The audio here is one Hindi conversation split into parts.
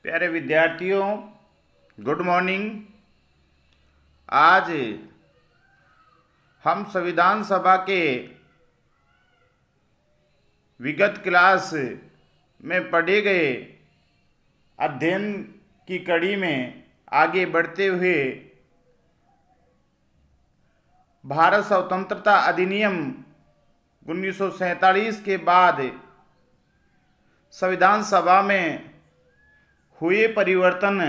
प्यारे विद्यार्थियों, गुड मॉर्निंग। आज हम संविधान सभा के विगत क्लास में पढ़े गए अध्ययन की कड़ी में आगे बढ़ते हुए भारत स्वतंत्रता अधिनियम 1947 के बाद संविधान सभा में हुए परिवर्तन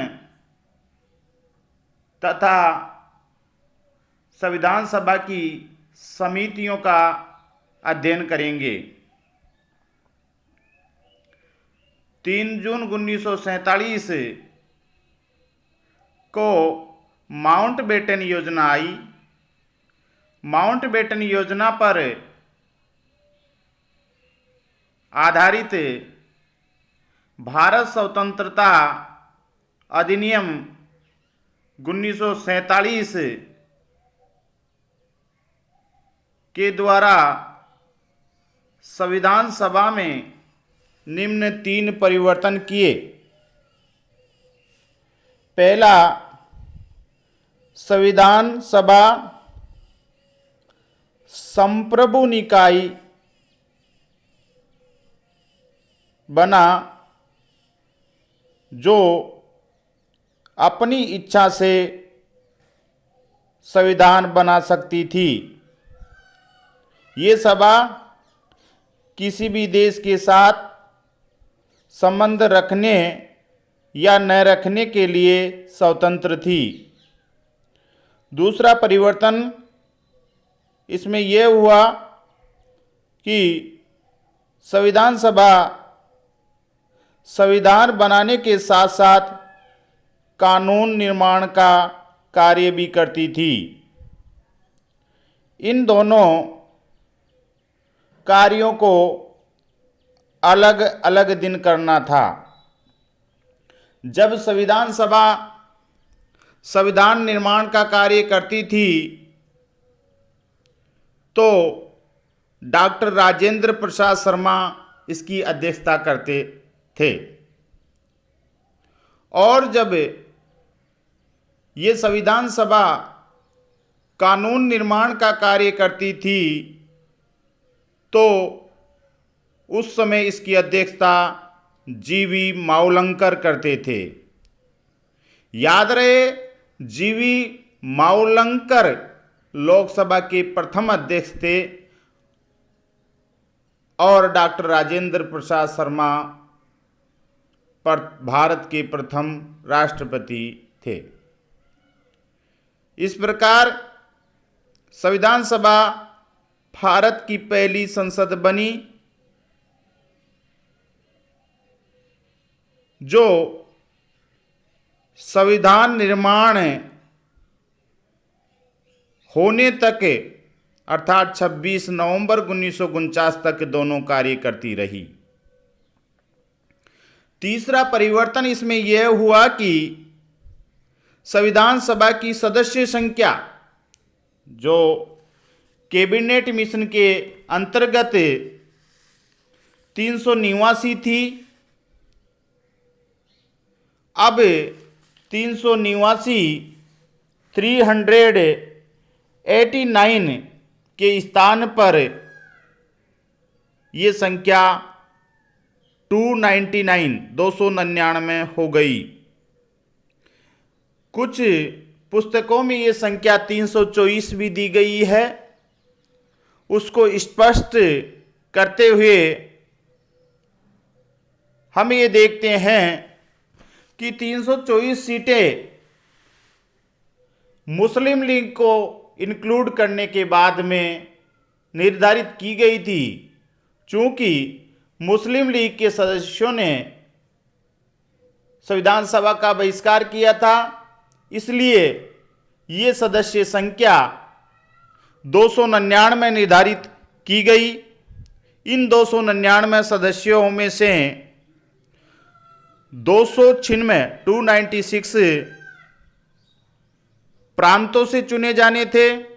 तथा संविधान सभा की समितियों का अध्ययन करेंगे। 3 जून 1947 को माउंटबेटन योजना आई। माउंटबेटन योजना पर आधारित भारत स्वतंत्रता अधिनियम 1947 के द्वारा संविधान सभा में निम्न 3 परिवर्तन किए। पहला, संविधान सभा संप्रभु निकाय बना जो अपनी इच्छा से संविधान बना सकती थी। ये सभा किसी भी देश के साथ संबंध रखने या न रखने के लिए स्वतंत्र थी। दूसरा परिवर्तन इसमें यह हुआ कि संविधान सभा संविधान बनाने के साथ साथ कानून निर्माण का कार्य भी करती थी। इन दोनों कार्यों को अलग अलग दिन करना था। जब संविधान सभा संविधान निर्माण का कार्य करती थी तो डॉक्टर राजेंद्र प्रसाद शर्मा इसकी अध्यक्षता करते थे, और जब ये संविधान सभा कानून निर्माण का कार्य करती थी तो उस समय इसकी अध्यक्षता जीवी मावलंकर करते थे। याद रहे, जीवी मावलंकर लोकसभा के प्रथम अध्यक्ष थे और डॉक्टर राजेंद्र प्रसाद शर्मा भारत के प्रथम राष्ट्रपति थे। इस प्रकार संविधान सभा भारत की पहली संसद बनी जो संविधान निर्माण होने तक अर्थात 26 नवंबर 1949 तक दोनों कार्य करती रही। तीसरा परिवर्तन इसमें यह हुआ कि संविधान सभा की सदस्य संख्या जो कैबिनेट मिशन के अंतर्गत 389 थी, अब 389 389 के स्थान पर ये संख्या 299 हो गई। कुछ पुस्तकों में ये संख्या 324 भी दी गई है। उसको स्पष्ट करते हुए हम ये देखते हैं कि 324 सीटें मुस्लिम लीग को इंक्लूड करने के बाद में निर्धारित की गई थी। चूंकि मुस्लिम लीग के सदस्यों ने संविधान सभा का बहिष्कार किया था, इसलिए ये सदस्य संख्या 299 निर्धारित की गई। इन 299 सदस्यों में से 296 प्रांतों से चुने जाने थे।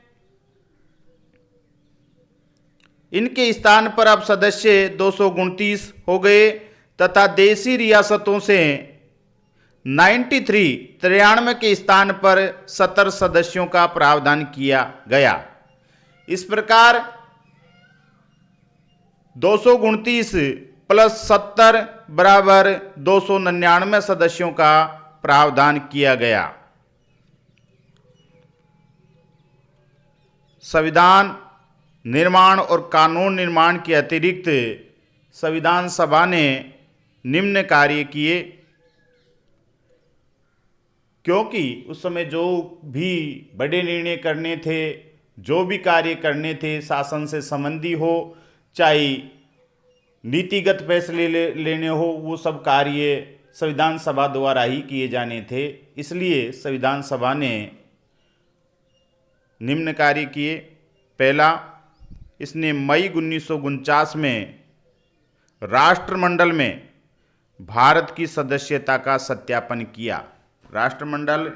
इनके स्थान पर अब सदस्य 229 हो गए तथा देशी रियासतों से 93 के स्थान पर 70 सदस्यों का प्रावधान किया गया। इस प्रकार 229 प्लस 70 बराबर 299 सदस्यों का प्रावधान किया गया। संविधान निर्माण और कानून निर्माण के अतिरिक्त संविधान सभा ने निम्न कार्य किए, क्योंकि उस समय जो भी बड़े निर्णय करने थे, जो भी कार्य करने थे, शासन से संबंधी हो चाहे नीतिगत फैसले लेने हो, वो सब कार्य संविधान सभा द्वारा ही किए जाने थे। इसलिए संविधान सभा ने निम्न कार्य किए। पहला, इसने मई 1949 में राष्ट्रमंडल में भारत की सदस्यता का सत्यापन किया। राष्ट्रमंडल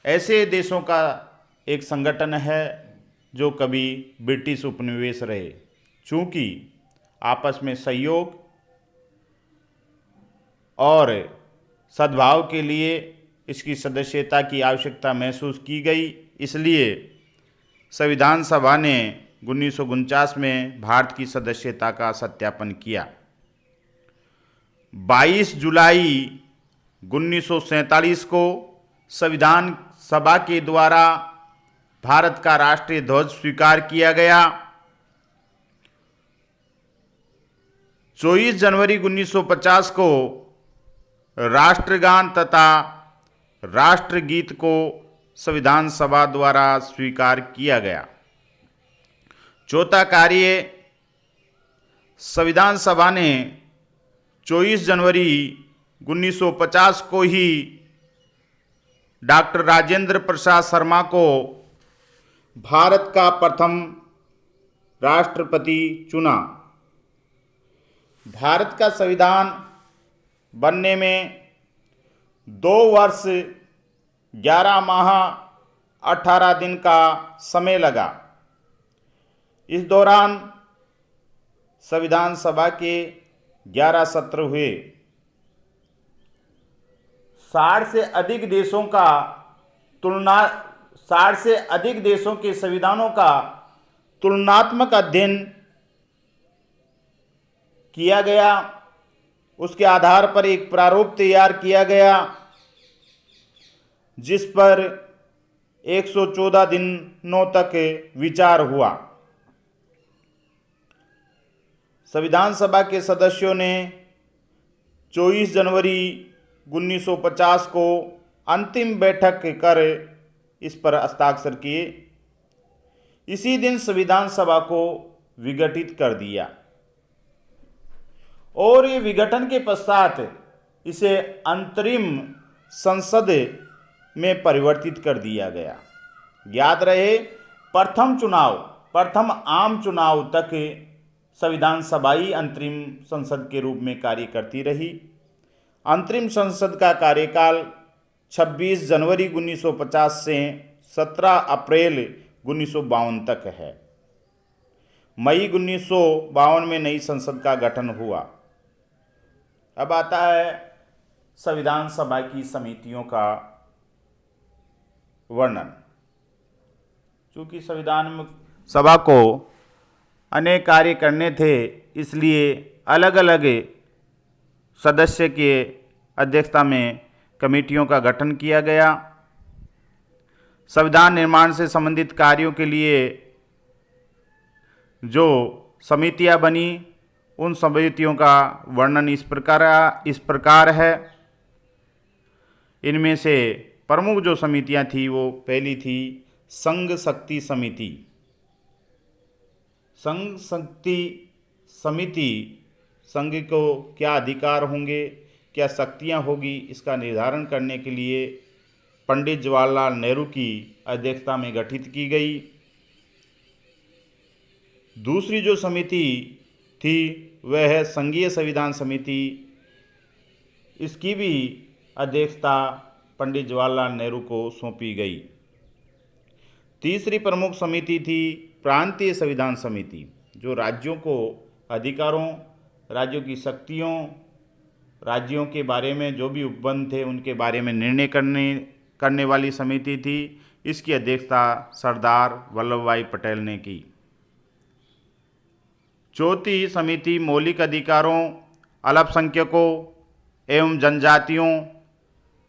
ऐसे देशों का एक संगठन है जो कभी ब्रिटिश उपनिवेश रहे। चूंकि आपस में सहयोग और सद्भाव के लिए इसकी सदस्यता की आवश्यकता महसूस की गई, इसलिए संविधान सभा ने 1949 में भारत की सदस्यता का सत्यापन किया। 22 जुलाई 1947 को संविधान सभा के द्वारा भारत का राष्ट्रीय ध्वज स्वीकार किया गया। 24 जनवरी 1950 को राष्ट्रगान तथा राष्ट्रगीत को संविधान सभा द्वारा स्वीकार किया गया। चौथा कार्य, संविधान सभा ने 24 जनवरी 1950 को ही डॉक्टर राजेंद्र प्रसाद शर्मा को भारत का प्रथम राष्ट्रपति चुना। भारत का संविधान बनने में 2 वर्ष 11 माह 18 दिन का समय लगा। इस दौरान संविधान सभा के 11 सत्र हुए। 60 से अधिक देशों के संविधानों का तुलनात्मक अध्ययन किया गया। उसके आधार पर एक प्रारूप तैयार किया गया, जिस पर 114 दिनों तक विचार हुआ। संविधान सभा के सदस्यों ने 24 जनवरी 1950 को अंतिम बैठक कर इस पर हस्ताक्षर किए। इसी दिन संविधान सभा को विघटित कर दिया और ये विघटन के पश्चात इसे अंतरिम संसद में परिवर्तित कर दिया गया। याद रहे, प्रथम आम चुनाव तक संविधान सभा ही अंतरिम संसद के रूप में कार्य करती रही। अंतरिम संसद का कार्यकाल 26 जनवरी 1950 से 17 अप्रैल 1952 तक है। मई 1952 में नई संसद का गठन हुआ। अब आता है संविधान सभा की समितियों का वर्णन। चूँकि संविधान सभा को अनेक कार्य करने थे, इसलिए अलग अलग सदस्य के अध्यक्षता में कमेटियों का गठन किया गया। संविधान निर्माण से संबंधित कार्यों के लिए जो समितियां बनी, उन समितियों का वर्णन इस प्रकार है। इनमें से प्रमुख जो समितियां थी, वो पहली थी संघ शक्ति समिति। संघ शक्ति समिति संघ को क्या अधिकार होंगे, क्या शक्तियां होगी, इसका निर्धारण करने के लिए पंडित जवाहरलाल नेहरू की अध्यक्षता में गठित की गई। दूसरी जो समिति थी वह है संघीय संविधान समिति। इसकी भी अध्यक्षता पंडित जवाहरलाल नेहरू को सौंपी गई। तीसरी प्रमुख समिति थी प्रांतीय संविधान समिति, जो राज्यों को अधिकारों, राज्यों की शक्तियों, राज्यों के बारे में जो भी उपबंध थे उनके बारे में निर्णय करने वाली समिति थी। इसकी अध्यक्षता सरदार वल्लभ भाई पटेल ने की। चौथी समिति मौलिक अधिकारों, अल्पसंख्यकों एवं जनजातियों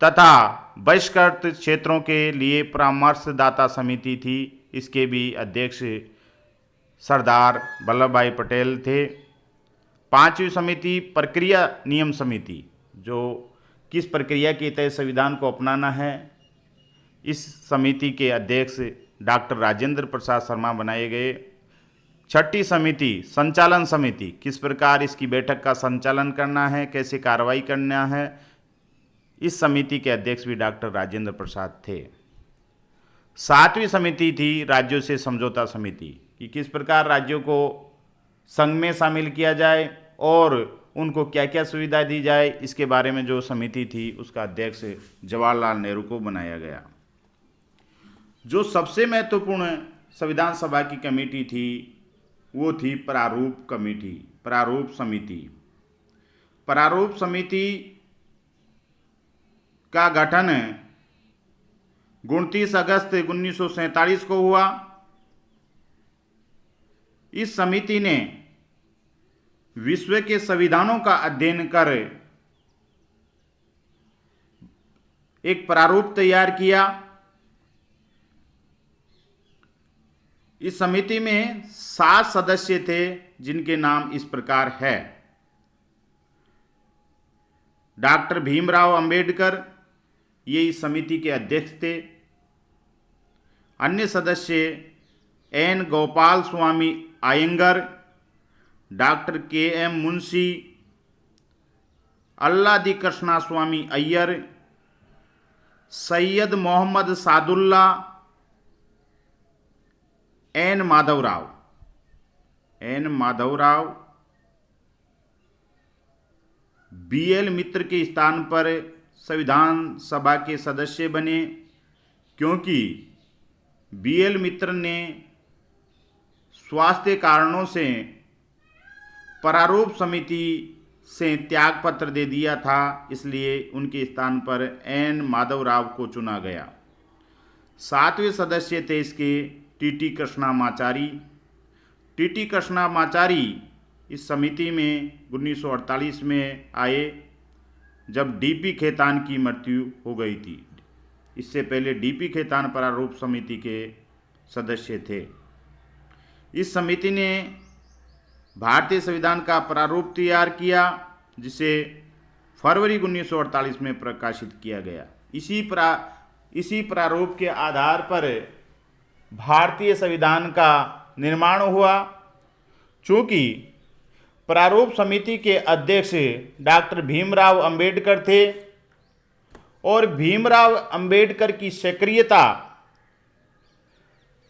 तथा बहिष्कृत क्षेत्रों के लिए परामर्शदाता समिति थी। इसके भी अध्यक्ष सरदार वल्लभ भाई पटेल थे। पांचवी समिति प्रक्रिया नियम समिति, जो किस प्रक्रिया के तहत संविधान को अपनाना है, इस समिति के अध्यक्ष डॉक्टर राजेंद्र प्रसाद शर्मा बनाए गए। छठी समिति संचालन समिति, किस प्रकार इसकी बैठक का संचालन करना है, कैसे कार्रवाई करना है, इस समिति के अध्यक्ष भी डॉक्टर राजेंद्र प्रसाद थे। सातवीं समिति थी राज्यों से समझौता समिति, कि किस प्रकार राज्यों को संघ में शामिल किया जाए और उनको क्या क्या सुविधा दी जाए, इसके बारे में जो समिति थी उसका अध्यक्ष जवाहरलाल नेहरू को बनाया गया। जो सबसे महत्वपूर्ण संविधान सभा की कमेटी थी वो थी प्रारूप कमेटी, प्रारूप समिति। प्रारूप समिति का गठन 29 अगस्त 1947 को हुआ। इस समिति ने विश्व के संविधानों का अध्ययन कर एक प्रारूप तैयार किया। इस समिति में 7 सदस्य थे जिनके नाम इस प्रकार है। डॉक्टर भीमराव अंबेडकर ये इस समिति के अध्यक्ष थे। अन्य सदस्य एन गोपाल स्वामी अयंगर, डॉक्टर के एम मुंशी, अल्लादी कृष्णा स्वामी अय्यर, सैयद मोहम्मद सादुल्ला, एन माधवराव, बीएल मित्र के स्थान पर संविधान सभा के सदस्य बने, क्योंकि बीएल मित्र ने स्वास्थ्य कारणों से प्रारूप समिति से त्याग पत्र दे दिया था, इसलिए उनके स्थान पर एन माधवराव को चुना गया। 7वें सदस्य थे इसके टीटी कृष्णामाचारी। टीटी कृष्णामाचारी इस समिति में 1948 में आए जब डीपी खेतान की मृत्यु हो गई थी। इससे पहले डीपी खेतान प्रारूप समिति के सदस्य थे। इस समिति ने भारतीय संविधान का प्रारूप तैयार किया, जिसे फरवरी 1948 में प्रकाशित किया गया। इसी प्रारूप के आधार पर भारतीय संविधान का निर्माण हुआ। चूँकि प्रारूप समिति के अध्यक्ष डॉक्टर भीमराव अंबेडकर थे और भीमराव अंबेडकर की सक्रियता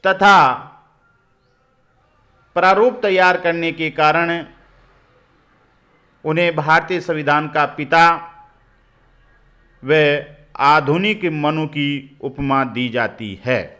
तथा प्रारूप तैयार करने के कारण उन्हें भारतीय संविधान का पिता व आधुनिक मनु की उपमा दी जाती है।